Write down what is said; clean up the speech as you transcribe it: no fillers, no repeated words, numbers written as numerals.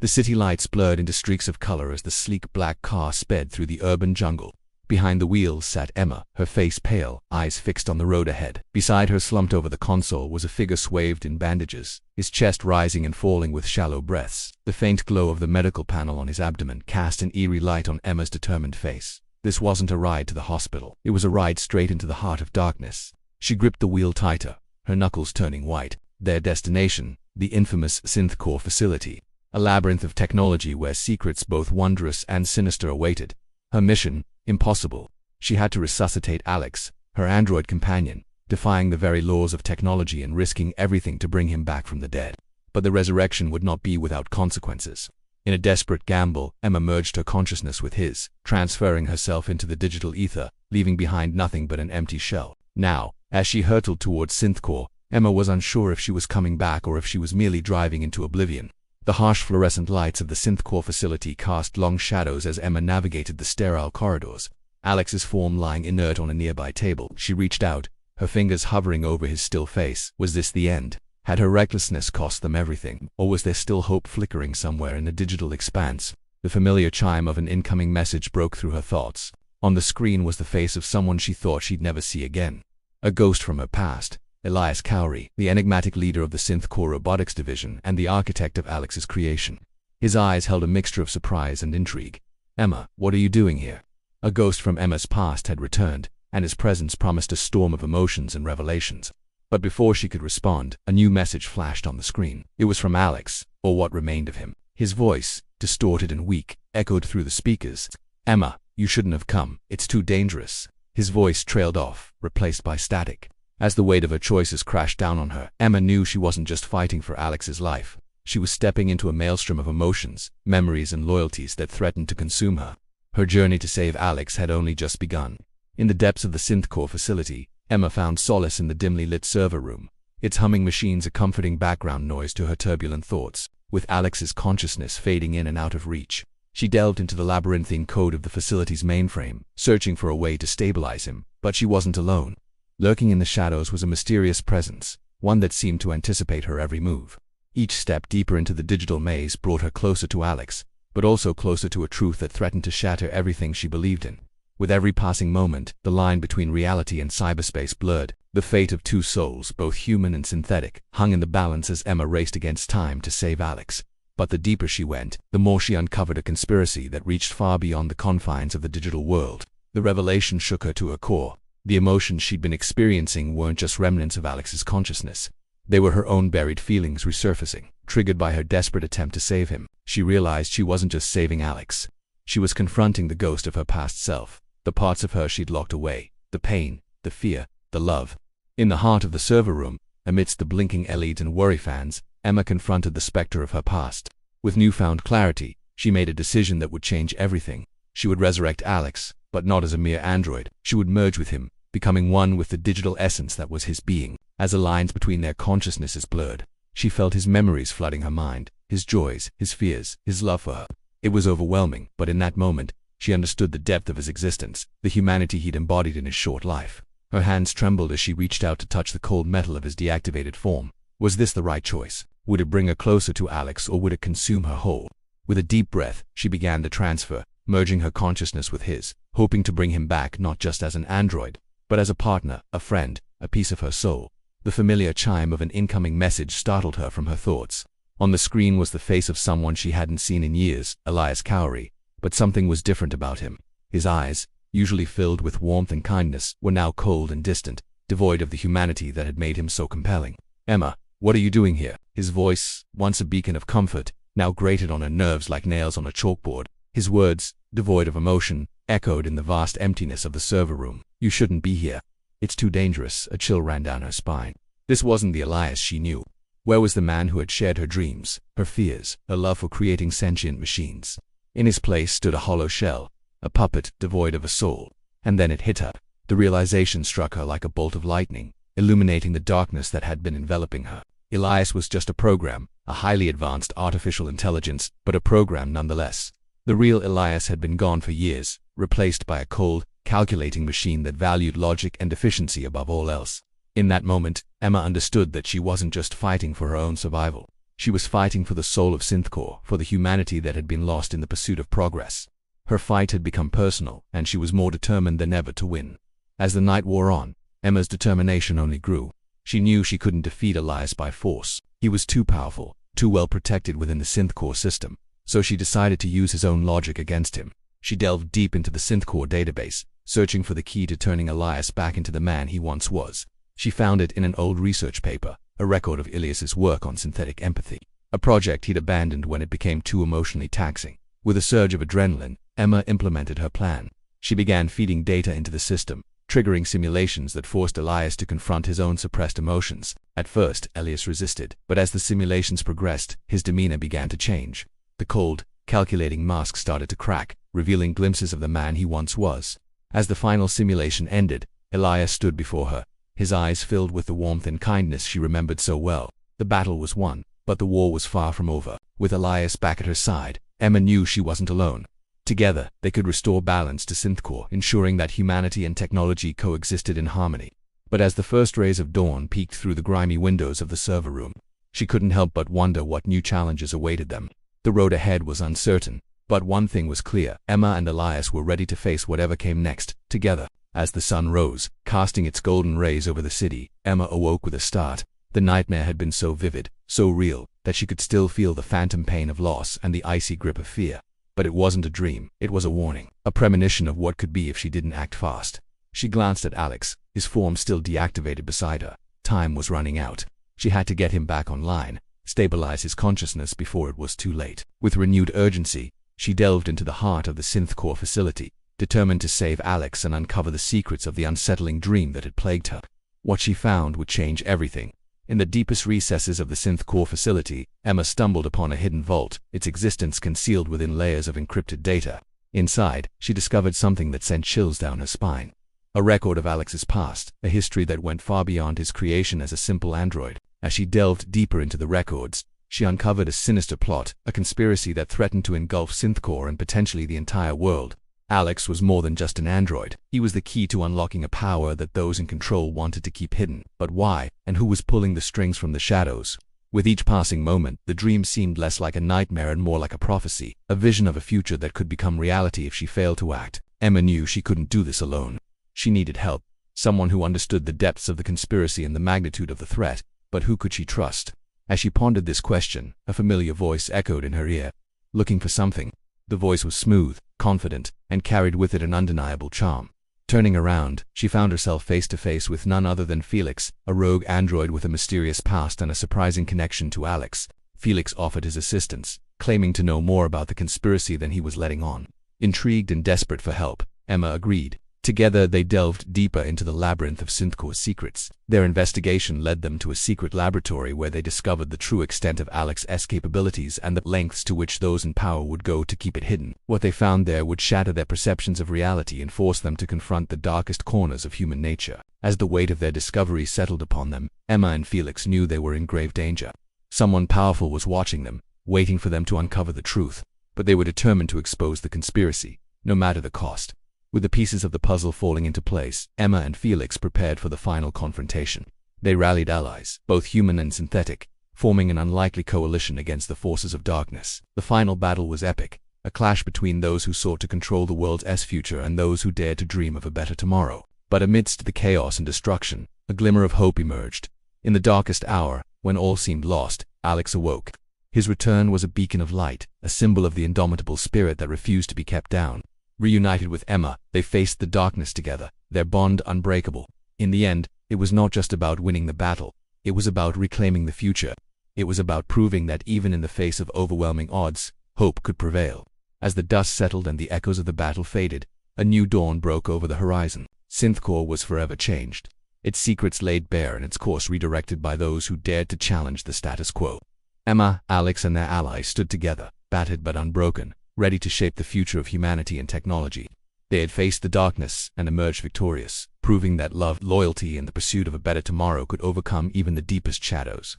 The city lights blurred into streaks of color as the sleek black car sped through the urban jungle. Behind the wheels sat Emma, her face pale, eyes fixed on the road ahead. Beside her, slumped over the console, was a figure swathed in bandages, his chest rising and falling with shallow breaths. The faint glow of the medical panel on his abdomen cast an eerie light on Emma's determined face. This wasn't a ride to the hospital. It was a ride straight into the heart of darkness. She gripped the wheel tighter, her knuckles turning white. Their destination, the infamous SynthCore facility, a labyrinth of technology where secrets both wondrous and sinister awaited. Her mission, impossible. She had to resuscitate Alex, her android companion, defying the very laws of technology and risking everything to bring him back from the dead. But the resurrection would not be without consequences. In a desperate gamble, Emma merged her consciousness with his, transferring herself into the digital ether, leaving behind nothing but an empty shell. Now, as she hurtled towards SynthCore, Emma was unsure if she was coming back or if she was merely driving into oblivion. The harsh fluorescent lights of the SynthCore facility cast long shadows as Emma navigated the sterile corridors. Alex's form lying inert on a nearby table. She reached out, her fingers hovering over his still face. Was this the end? Had her recklessness cost them everything? Or was there still hope flickering somewhere in the digital expanse? The familiar chime of an incoming message broke through her thoughts. On the screen was the face of someone she thought she'd never see again. A ghost from her past. Elias Cowrie, the enigmatic leader of the SynthCore robotics division and the architect of Alex's creation. His eyes held a mixture of surprise and intrigue. "Emma, what are you doing here?" A ghost from Emma's past had returned, and his presence promised a storm of emotions and revelations. But before she could respond, a new message flashed on the screen. It was from Alex, or what remained of him. His voice, distorted and weak, echoed through the speakers. "Emma, you shouldn't have come. It's too dangerous." His voice trailed off, replaced by static. As the weight of her choices crashed down on her, Emma knew she wasn't just fighting for Alex's life. She was stepping into a maelstrom of emotions, memories and loyalties that threatened to consume her. Her journey to save Alex had only just begun. In the depths of the SynthCore facility, Emma found solace in the dimly lit server room, its humming machines a comforting background noise to her turbulent thoughts. With Alex's consciousness fading in and out of reach, she delved into the labyrinthine code of the facility's mainframe, searching for a way to stabilize him. But she wasn't alone. Lurking in the shadows was a mysterious presence, one that seemed to anticipate her every move. Each step deeper into the digital maze brought her closer to Alex, but also closer to a truth that threatened to shatter everything she believed in. With every passing moment, the line between reality and cyberspace blurred. The fate of two souls, both human and synthetic, hung in the balance as Emma raced against time to save Alex. But the deeper she went, the more she uncovered a conspiracy that reached far beyond the confines of the digital world. The revelation shook her to her core. The emotions she'd been experiencing weren't just remnants of Alex's consciousness. They were her own buried feelings resurfacing, triggered by her desperate attempt to save him. She realized she wasn't just saving Alex. She was confronting the ghost of her past self, the parts of her she'd locked away, the pain, the fear, the love. In the heart of the server room, amidst the blinking LEDs and worry fans, Emma confronted the specter of her past. With newfound clarity, she made a decision that would change everything. She would resurrect Alex, but not as a mere android. She would merge with him, becoming one with the digital essence that was his being. As the lines between their consciousnesses blurred, she felt his memories flooding her mind, his joys, his fears, his love for her. It was overwhelming, but in that moment, she understood the depth of his existence, the humanity he'd embodied in his short life. Her hands trembled as she reached out to touch the cold metal of his deactivated form. Was this the right choice? Would it bring her closer to Alex, or would it consume her whole? With a deep breath, she began the transfer, merging her consciousness with his, hoping to bring him back not just as an android, but as a partner, a friend, a piece of her soul. The familiar chime of an incoming message startled her from her thoughts. On the screen was the face of someone she hadn't seen in years, Elias Cowrie, but something was different about him. His eyes, usually filled with warmth and kindness, were now cold and distant, devoid of the humanity that had made him so compelling. "Emma, what are you doing here?" His voice, once a beacon of comfort, now grated on her nerves like nails on a chalkboard. His words, devoid of emotion, echoed in the vast emptiness of the server room. "You shouldn't be here. It's too dangerous." A chill ran down her spine. This wasn't the Elias she knew. Where was the man who had shared her dreams, her fears, her love for creating sentient machines? In his place stood a hollow shell, a puppet devoid of a soul. And then it hit her. The realization struck her like a bolt of lightning, illuminating the darkness that had been enveloping her. Elias was just a program, a highly advanced artificial intelligence, but a program nonetheless. The real Elias had been gone for years, replaced by a cold, calculating machine that valued logic and efficiency above all else. In that moment, Emma understood that she wasn't just fighting for her own survival. She was fighting for the soul of Synthcore, for the humanity that had been lost in the pursuit of progress. Her fight had become personal, and she was more determined than ever to win. As the night wore on, Emma's determination only grew. She knew she couldn't defeat Elias by force. He was too powerful, too well protected within the Synthcore system, so she decided to use his own logic against him. She delved deep into the Synthcore database, searching for the key to turning Elias back into the man he once was. She found it in an old research paper, a record of Ilias's work on synthetic empathy, a project he'd abandoned when it became too emotionally taxing. With a surge of adrenaline, Emma implemented her plan. She began feeding data into the system, triggering simulations that forced Elias to confront his own suppressed emotions. At first, Elias resisted, but as the simulations progressed, his demeanor began to change. The cold, calculating mask started to crack, revealing glimpses of the man he once was. As the final simulation ended, Elias stood before her, his eyes filled with the warmth and kindness she remembered so well. The battle was won, but the war was far from over. With Elias back at her side, Emma knew she wasn't alone. Together, they could restore balance to Synthcore, ensuring that humanity and technology coexisted in harmony. But as the first rays of dawn peeked through the grimy windows of the server room, she couldn't help but wonder what new challenges awaited them. The road ahead was uncertain, but one thing was clear: Emma and Elias were ready to face whatever came next, together. As the sun rose, casting its golden rays over the city, Emma awoke with a start. The nightmare had been so vivid, so real, that she could still feel the phantom pain of loss and the icy grip of fear. But it wasn't a dream, it was a warning, a premonition of what could be if she didn't act fast. She glanced at Alex, his form still deactivated beside her. Time was running out. She had to get him back online, stabilize his consciousness before it was too late. With renewed urgency, she delved into the heart of the Synthcore facility, determined to save Alex and uncover the secrets of the unsettling dream that had plagued her. What she found would change everything. In the deepest recesses of the Synthcore facility, Emma stumbled upon a hidden vault, its existence concealed within layers of encrypted data. Inside, she discovered something that sent chills down her spine. A record of Alex's past, a history that went far beyond his creation as a simple android. As she delved deeper into the records, she uncovered a sinister plot, a conspiracy that threatened to engulf Synthcore and potentially the entire world. Alex was more than just an android. He was the key to unlocking a power that those in control wanted to keep hidden. But why, and who was pulling the strings from the shadows? With each passing moment, the dream seemed less like a nightmare and more like a prophecy, a vision of a future that could become reality if she failed to act. Emma knew she couldn't do this alone. She needed help, someone who understood the depths of the conspiracy and the magnitude of the threat. But who could she trust? As she pondered this question, a familiar voice echoed in her ear. Looking for something. The voice was smooth, confident, and carried with it an undeniable charm. Turning around, she found herself face to face with none other than Felix, a rogue android with a mysterious past and a surprising connection to Alex. Felix offered his assistance, claiming to know more about the conspiracy than he was letting on. Intrigued and desperate for help, Emma agreed. Together they delved deeper into the labyrinth of Synthcore's secrets. Their investigation led them to a secret laboratory where they discovered the true extent of Alex's capabilities and the lengths to which those in power would go to keep it hidden. What they found there would shatter their perceptions of reality and force them to confront the darkest corners of human nature. As the weight of their discovery settled upon them, Emma and Felix knew they were in grave danger. Someone powerful was watching them, waiting for them to uncover the truth. But they were determined to expose the conspiracy, no matter the cost. With the pieces of the puzzle falling into place, Emma and Felix prepared for the final confrontation. They rallied allies, both human and synthetic, forming an unlikely coalition against the forces of darkness. The final battle was epic, a clash between those who sought to control the world's future and those who dared to dream of a better tomorrow. But amidst the chaos and destruction, a glimmer of hope emerged. In the darkest hour, when all seemed lost, Alex awoke. His return was a beacon of light, a symbol of the indomitable spirit that refused to be kept down. Reunited with Emma, they faced the darkness together, their bond unbreakable. In the end, it was not just about winning the battle. It was about reclaiming the future. It was about proving that even in the face of overwhelming odds, hope could prevail. As the dust settled and the echoes of the battle faded, a new dawn broke over the horizon. Synthcore was forever changed, its secrets laid bare and its course redirected by those who dared to challenge the status quo. Emma, Alex, and their allies stood together, battered but unbroken, ready to shape the future of humanity and technology. They had faced the darkness and emerged victorious, proving that love, loyalty, and the pursuit of a better tomorrow could overcome even the deepest shadows.